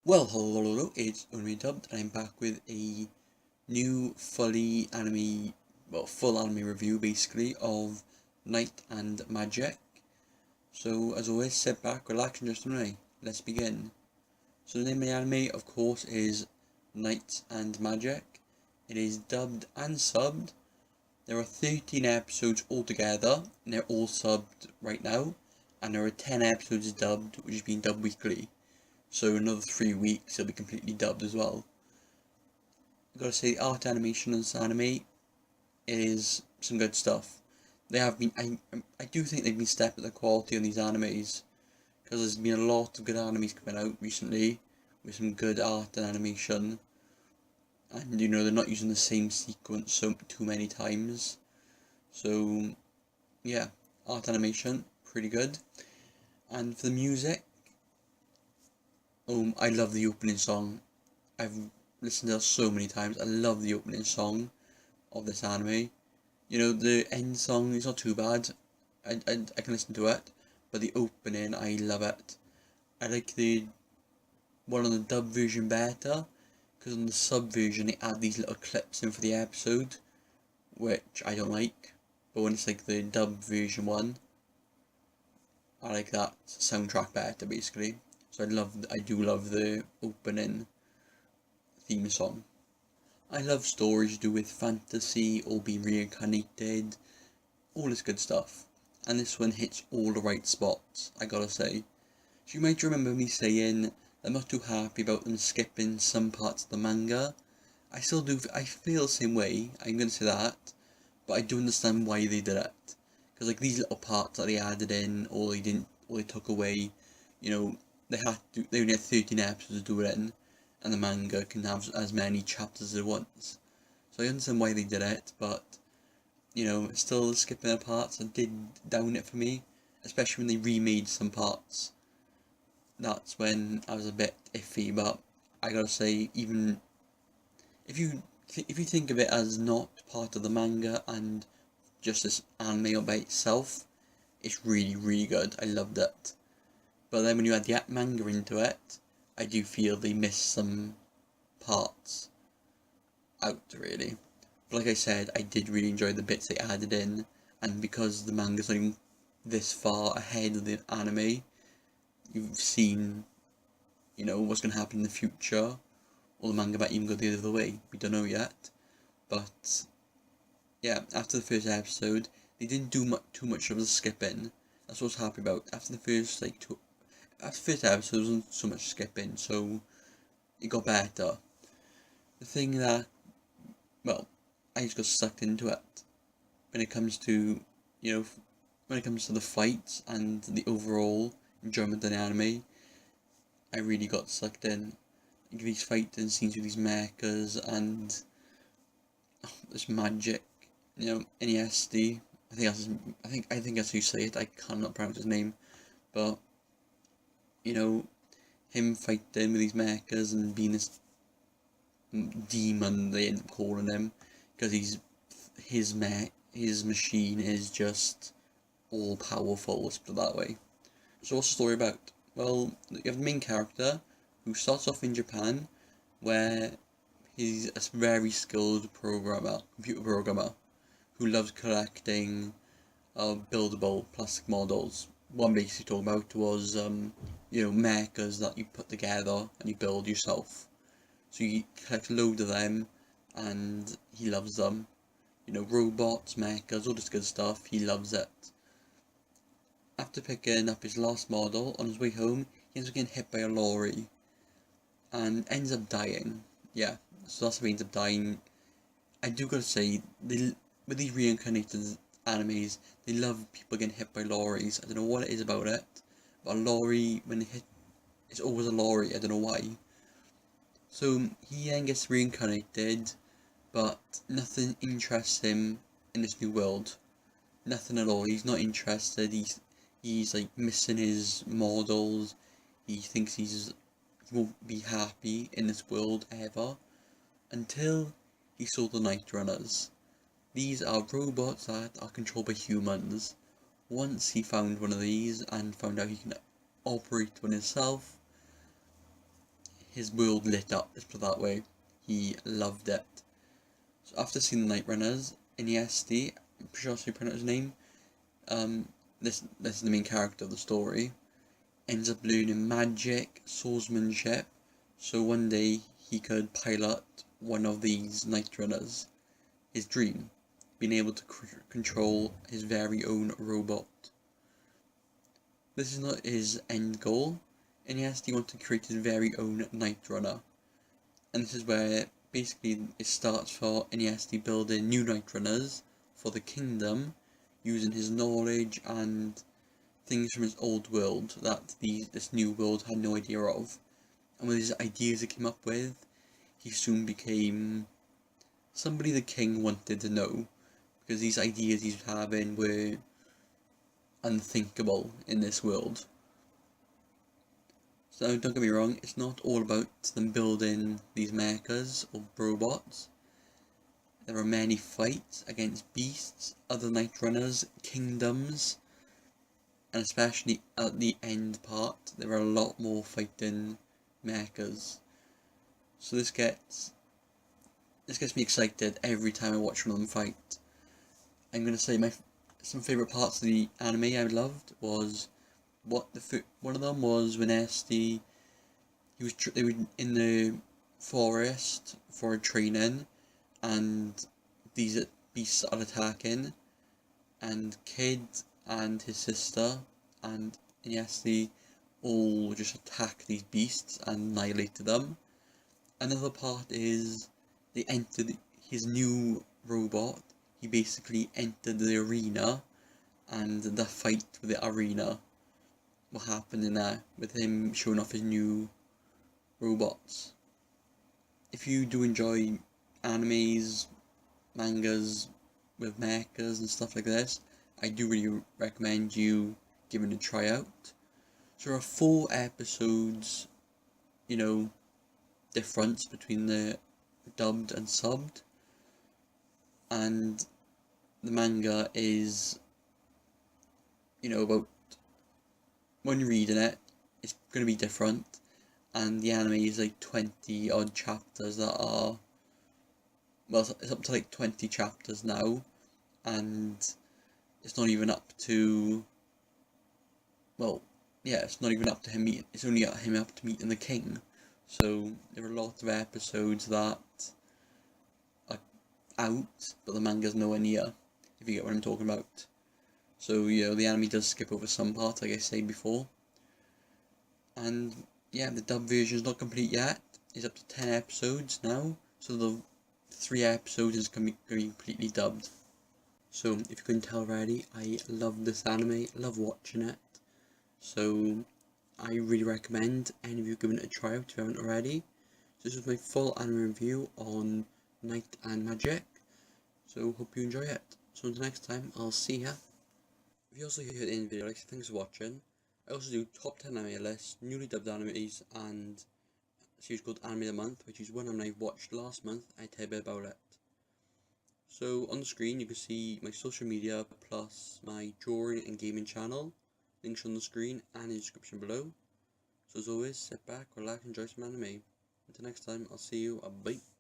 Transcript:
Well, hello, it's Unredubbed, and I'm back with a new full anime review basically of Night and Magic. So, as always, sit back, relax, and just enjoy. Let's begin. So, the name of the anime, of course, is Night and Magic. It is dubbed and subbed. There are 13 episodes altogether, and they're all subbed right now, and there are 10 episodes dubbed, which is being dubbed weekly. So another 3 weeks it'll be completely dubbed as well. I've got to say, the art animation on this anime is some good stuff. They have been, I do think they've been stepping up the quality on these animes, because there's been a lot of good animes coming out recently with some good art and animation, and they're not using the same sequence too many times. So yeah, art animation pretty good. And for the music, I love the opening song. I've listened to it so many times. I love the opening song of this anime. The end song is not too bad. I can listen to it, but the opening, I love it. I like the one on the dub version better, because on the sub version they add these little clips in for the episode, which I don't like. But when it's like the dub version one, I like that soundtrack better basically. So I do love the opening theme song. I love stories to do with fantasy or being reincarnated, all this good stuff. And this one hits all the right spots, I gotta say. So you might remember me saying I'm not too happy about them skipping some parts of the manga. I still do, I feel the same way, I'm gonna say that, but I do understand why they did it. Because like these little parts that they added in, or they didn't, or they took away, they only had 13 episodes to do it in, and the manga can have as many chapters as it wants. So I understand why they did it, but still skipping the parts that did down it for me, especially when they remade some parts. That's when I was a bit iffy, but I gotta say, even if you think of it as not part of the manga and just this anime by itself, it's really really good. I loved it. But then when you add the manga into it, I do feel they missed some parts out, really. But like I said, I did really enjoy the bits they added in, and because the manga's not even this far ahead of the anime, you've seen, what's going to happen in the future, or the manga might even go the other way. We don't know yet. But yeah, after the first episode, they didn't do too much of the skipping. That's what I was happy about. After the first episode, there wasn't so much skipping, so it got better. The thing that, well, I just got sucked into it. When it comes to, when it comes to the fights and the overall enjoyment of the anime, I really got sucked in. Like these fighting scenes with these mechas and this magic, NESD. I think that's how you say it. I cannot pronounce his name, but him fighting with these mechas and being this demon, they end up calling him, because his machine is just all powerful, let's put it that way. So what's the story about? Well, you have the main character who starts off in Japan, where he's a very skilled computer programmer, who loves collecting buildable plastic models. What I'm basically talking about was mechas that you put together and you build yourself. So you collect a load of them, and he loves them. Robots, mechas, all this good stuff. He loves it. After picking up his last model, on his way home, he ends up getting hit by a lorry and ends up dying. Yeah, so that's how he ends up dying. I do gotta say, with these reincarnated animes, they love people getting hit by lorries. I don't know what it is about it, but a lorry, when it hit, it's always a lorry. I don't know why. So he then gets reincarnated, but nothing interests him in this new world. Nothing at all. He's not interested. He's like missing his models. He thinks he won't be happy in this world ever, until he saw the Night Runners. These are robots that are controlled by humans. Once he found one of these and found out he can operate one himself, his world lit up, let's put it that way. He loved it. So after seeing the Night Runners, Iniesti, I'm pretty sure that's how you pronounce his name, this is the main character of the story, ends up learning magic, swordsmanship, so one day he could pilot one of these Night Runners. His dream, being able to control his very own robot. This is not his end goal, and he wants to create his very own Night Runner. And this is where basically it starts for Iniesti building new Night Runners for the kingdom, using his knowledge and things from his old world that this new world had no idea of. And with his ideas he came up with, he soon became somebody the king wanted to know, because these ideas he was having were unthinkable in this world. So don't get me wrong, it's not all about them building these mechas or robots. There are many fights against beasts, other Night Runners, kingdoms, and especially at the end part, there are a lot more fighting mechas. So this gets me excited every time I watch one of them fight. I'm gonna say some favourite parts of the anime I loved was one of them was when they were in the forest for a training, and these beasts are attacking, and Kid and his sister and Iniesti all just attack these beasts and annihilated them. Another part is they entered his new robot. He basically entered the arena, and the fight with the arena, what happened in there with him showing off his new robots. If you do enjoy animes, mangas with mechas and stuff like this, I do really recommend you giving it a try out. So there are 4 episodes, difference between the dubbed and subbed, and the manga is, about, when you're reading it, it's going to be different, and the anime is like 20 odd chapters that are, well, it's up to like 20 chapters now, and it's not even up to, it's not even up to him it's only up to meeting the king. So there are lots of episodes that are out, but the manga's nowhere near, if you get what I'm talking about. So, the anime does skip over some parts, like I said before. And, the dub version is not complete yet. It's up to 10 episodes now, so the 3 episodes is going to be completely dubbed. So, if you couldn't tell already, I love this anime, love watching it. So, I really recommend any of you giving it a try out if you haven't already. So this is my full anime review on Night and Magic. So, hope you enjoy it. So until next time, I'll see ya. If you also hear the end of the video, thanks for watching. I also do top 10 anime lists, newly dubbed animes, and a series called Anime of the Month, which is one anime I watched last month. I tell you a bit about it. So on the screen you can see my social media plus my drawing and gaming channel. Links on the screen and in the description below. So as always, sit back, relax, enjoy some anime. Until next time, I'll see you. Bye.